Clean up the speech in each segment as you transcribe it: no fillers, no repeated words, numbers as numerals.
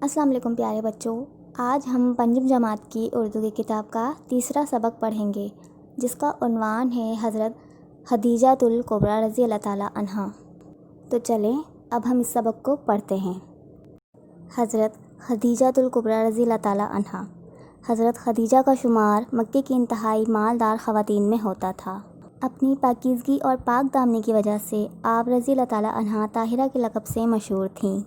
السلام علیکم پیارے بچوں، آج ہم پنجم جماعت کی اردو کی کتاب کا تیسرا سبق پڑھیں گے، جس کا عنوان ہے حضرت خدیجۃ الکبریٰ رضی اللہ تعالیٰ عنہا۔ تو چلیں اب ہم اس سبق کو پڑھتے ہیں۔ حضرت خدیجۃ الکبریٰ رضی اللہ تعالیٰ عنہا۔ حضرت خدیجہ کا شمار مکے کی انتہائی مالدار خواتین میں ہوتا تھا۔ اپنی پاکیزگی اور پاک دامنی کی وجہ سے آپ رضی اللہ تعالیٰ عنہا طاہرہ کے لقب سے مشہور تھیں۔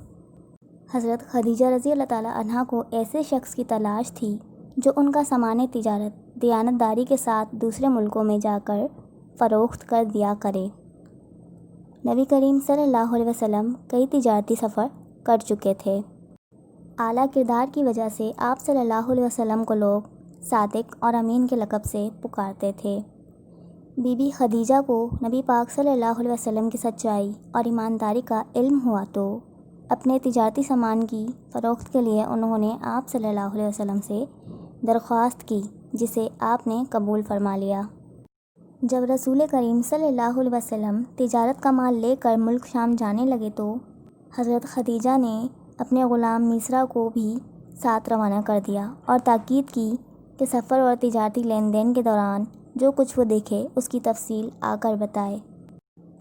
حضرت خدیجہ رضی اللہ تعالیٰ عنہا کو ایسے شخص کی تلاش تھی جو ان کا سامان تجارت دیانت داری کے ساتھ دوسرے ملکوں میں جا کر فروخت کر دیا کرے۔ نبی کریم صلی اللہ علیہ وسلم کئی تجارتی سفر کر چکے تھے۔ اعلیٰ کردار کی وجہ سے آپ صلی اللہ علیہ وسلم کو لوگ صادق اور امین کے لقب سے پکارتے تھے۔ بی بی خدیجہ کو نبی پاک صلی اللہ علیہ وسلم کی سچائی اور ایمانداری کا علم ہوا تو اپنے تجارتی سامان کی فروخت کے لیے انہوں نے آپ صلی اللہ علیہ وسلم سے درخواست کی، جسے آپ نے قبول فرما لیا۔ جب رسول کریم صلی اللہ علیہ وسلم تجارت کا مال لے کر ملک شام جانے لگے تو حضرت خدیجہ نے اپنے غلام میسرہ کو بھی ساتھ روانہ کر دیا اور تاکید کی کہ سفر اور تجارتی لین دین کے دوران جو کچھ وہ دیکھے اس کی تفصیل آ کر بتائے۔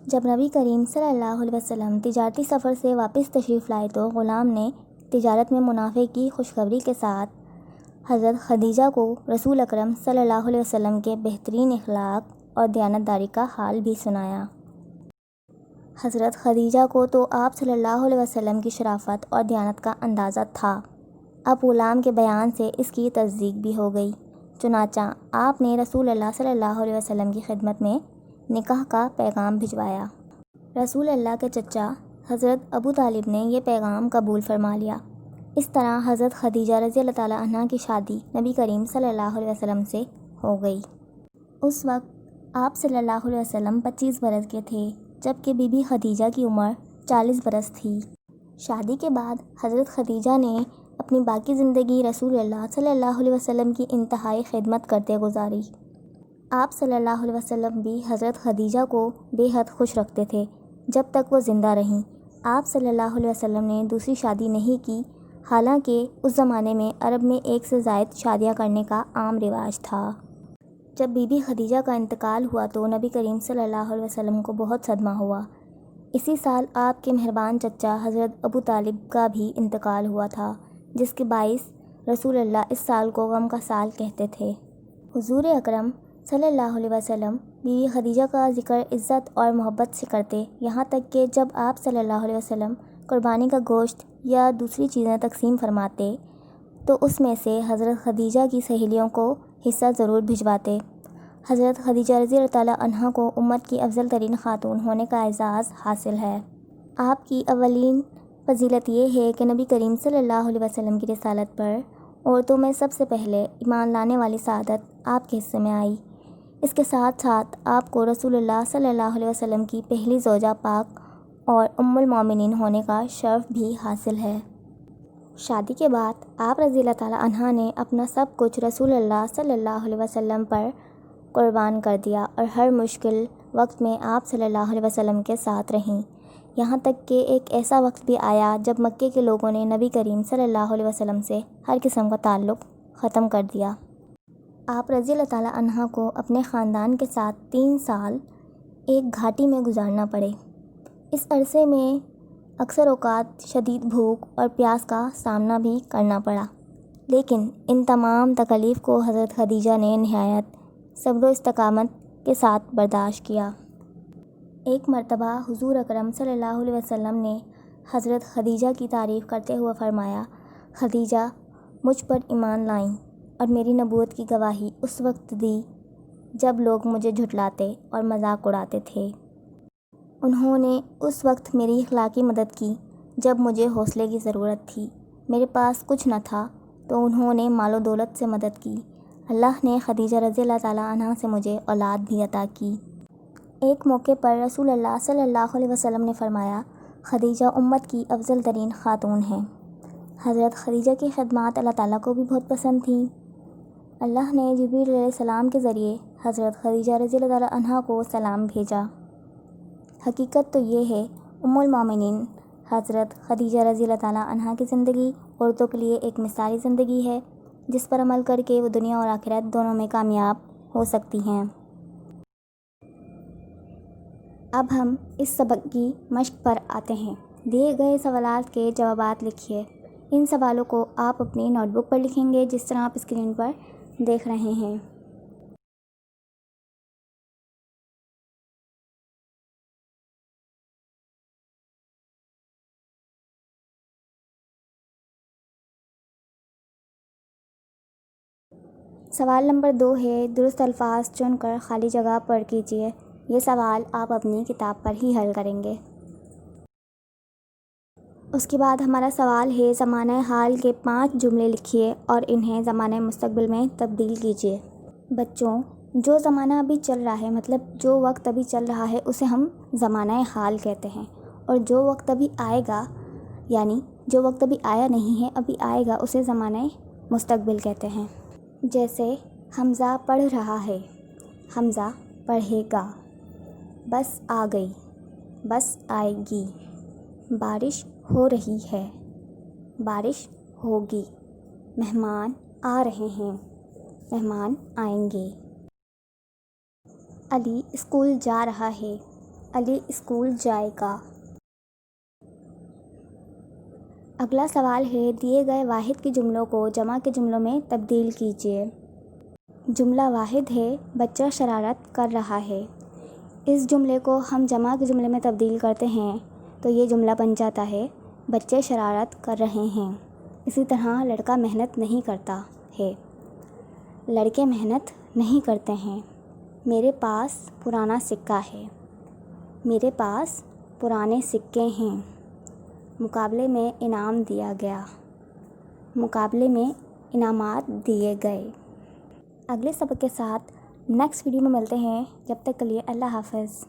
جب نبی کریم صلی اللہ علیہ وسلم تجارتی سفر سے واپس تشریف لائے تو غلام نے تجارت میں منافع کی خوشخبری کے ساتھ حضرت خدیجہ کو رسول اکرم صلی اللہ علیہ وسلم کے بہترین اخلاق اور دیانت داری کا حال بھی سنایا۔ حضرت خدیجہ کو تو آپ صلی اللہ علیہ وسلم کی شرافت اور دیانت کا اندازہ تھا۔ اب غلام کے بیان سے اس کی تصدیق بھی ہو گئی، چنانچہ آپ نے رسول اللہ صلی اللہ علیہ وسلم کی خدمت میں نکاح کا پیغام بھجوایا۔ رسول اللہ کے چچا حضرت ابو طالب نے یہ پیغام قبول فرما لیا۔ اس طرح حضرت خدیجہ رضی اللہ تعالیٰ عنہ کی شادی نبی کریم صلی اللہ علیہ وسلم سے ہو گئی۔ اس وقت آپ صلی اللہ علیہ وسلم 25 برس کے تھے، جبکہ بی بی خدیجہ کی عمر 40 برس تھی۔ شادی کے بعد حضرت خدیجہ نے اپنی باقی زندگی رسول اللہ صلی اللہ علیہ وسلم کی انتہائی خدمت کرتے گزاری۔ آپ صلی اللہ علیہ وسلم بھی حضرت خدیجہ کو بے حد خوش رکھتے تھے جب تک وہ زندہ رہیں۔ آپ صلی اللہ علیہ وسلم نے دوسری شادی نہیں کی، حالانکہ اس زمانے میں عرب میں ایک سے زائد شادیاں کرنے کا عام رواج تھا۔ جب بی بی خدیجہ کا انتقال ہوا تو نبی کریم صلی اللہ علیہ وسلم کو بہت صدمہ ہوا۔ اسی سال آپ کے مہربان چچا حضرت ابو طالب کا بھی انتقال ہوا تھا، جس کے باعث رسول اللہ اس سال کو غم کا سال کہتے تھے۔ حضور اکرم صلی اللہ علیہ وسلم بی بی خدیجہ کا ذکر عزت اور محبت سے کرتے، یہاں تک کہ جب آپ صلی اللہ علیہ وسلم قربانی کا گوشت یا دوسری چیزیں تقسیم فرماتے تو اس میں سے حضرت خدیجہ کی سہیلیوں کو حصہ ضرور بھجواتے۔ حضرت خدیجہ رضی اللہ تعالیٰ عنہا کو امت کی افضل ترین خاتون ہونے کا اعزاز حاصل ہے۔ آپ کی اولین فضیلت یہ ہے کہ نبی کریم صلی اللہ علیہ وسلم کی رسالت پر عورتوں میں سب سے پہلے ایمان لانے والی سعادت آپ کے حصے میں آئی۔ اس کے ساتھ ساتھ آپ کو رسول اللہ صلی اللہ علیہ وسلم کی پہلی زوجہ پاک اور ام المومنین ہونے کا شرف بھی حاصل ہے۔ شادی کے بعد آپ رضی اللہ تعالیٰ عنہ نے اپنا سب کچھ رسول اللہ صلی اللہ علیہ وسلم پر قربان کر دیا اور ہر مشکل وقت میں آپ صلی اللہ علیہ وسلم کے ساتھ رہیں، یہاں تک کہ ایک ایسا وقت بھی آیا جب مکے کے لوگوں نے نبی کریم صلی اللہ علیہ وسلم سے ہر قسم کا تعلق ختم کر دیا۔ آپ رضی اللہ تعالیٰ عنہ کو اپنے خاندان کے ساتھ 3 سال ایک گھاٹی میں گزارنا پڑے۔ اس عرصے میں اکثر اوقات شدید بھوک اور پیاس کا سامنا بھی کرنا پڑا، لیکن ان تمام تکالیف کو حضرت خدیجہ نے نہایت صبر و استقامت کے ساتھ برداشت کیا۔ ایک مرتبہ حضور اکرم صلی اللہ علیہ وسلم نے حضرت خدیجہ کی تعریف کرتے ہوئے فرمایا، خدیجہ مجھ پر ایمان لائیں اور میری نبوت کی گواہی اس وقت دی جب لوگ مجھے جھٹلاتے اور مذاق اڑاتے تھے۔ انہوں نے اس وقت میری اخلاقی مدد کی جب مجھے حوصلے کی ضرورت تھی۔ میرے پاس کچھ نہ تھا تو انہوں نے مال و دولت سے مدد کی۔ اللہ نے خدیجہ رضی اللہ تعالیٰ عنہ سے مجھے اولاد بھی عطا کی۔ ایک موقع پر رسول اللہ صلی اللہ علیہ وسلم نے فرمایا، خدیجہ امت کی افضل ترین خاتون ہیں۔ حضرت خدیجہ کی خدمات اللہ تعالیٰ کو بھی بہت پسند تھیں۔ اللہ نے جبریل علیہ السلام کے ذریعے حضرت خدیجہ رضی اللہ تعالیٰ عنہ کو سلام بھیجا۔ حقیقت تو یہ ہے ام المومنین حضرت خدیجہ رضی اللہ تعالیٰ عنہا کی زندگی عورتوں کے لیے ایک مثالی زندگی ہے جس پر عمل کر کے وہ دنیا اور آخرت دونوں میں کامیاب ہو سکتی ہیں۔ اب ہم اس سبق کی مشق پر آتے ہیں۔ دیے گئے سوالات کے جوابات لکھیے۔ ان سوالوں کو آپ اپنی نوٹ بک پر لکھیں گے جس طرح آپ اسکرین پر دیکھ رہے ہیں۔ سوال نمبر 2 ہے، درست الفاظ چن کر خالی جگہ پر کیجیے۔ یہ سوال آپ اپنی کتاب پر ہی حل کریں گے۔ اس کے بعد ہمارا سوال ہے، زمانہ حال کے 5 جملے لکھیے اور انہیں زمانہ مستقبل میں تبدیل کیجیے۔ بچوں، جو زمانہ ابھی چل رہا ہے، مطلب جو وقت ابھی چل رہا ہے اسے ہم زمانہ حال کہتے ہیں، اور جو وقت ابھی آئے گا، یعنی جو وقت ابھی آیا نہیں ہے، ابھی آئے گا، اسے زمانہ مستقبل کہتے ہیں۔ جیسے حمزہ پڑھ رہا ہے، حمزہ پڑھے گا۔ بس آ گئی، بس آئے گی۔ بارش ہو رہی ہے، بارش ہوگی۔ مہمان آ رہے ہیں، مہمان آئیں گے۔ علی اسکول جا رہا ہے، علی اسکول جائے گا۔ اگلا سوال ہے، دیے گئے واحد کے جملوں کو جمع کے جملوں میں تبدیل کیجیے۔ جملہ واحد ہے، بچہ شرارت کر رہا ہے۔ اس جملے کو ہم جمع کے جملے میں تبدیل کرتے ہیں تو یہ جملہ بن جاتا ہے، بچے شرارت کر رہے ہیں۔ اسی طرح لڑکا محنت نہیں کرتا ہے، لڑکے محنت نہیں کرتے ہیں۔ میرے پاس پرانا سکہ ہے، میرے پاس پرانے سکے ہیں۔ مقابلے میں انعام دیا گیا، مقابلے میں انعامات دیے گئے۔ اگلے سبق کے ساتھ نیکسٹ ویڈیو میں ملتے ہیں، جب تک کے لیے اللہ حافظ۔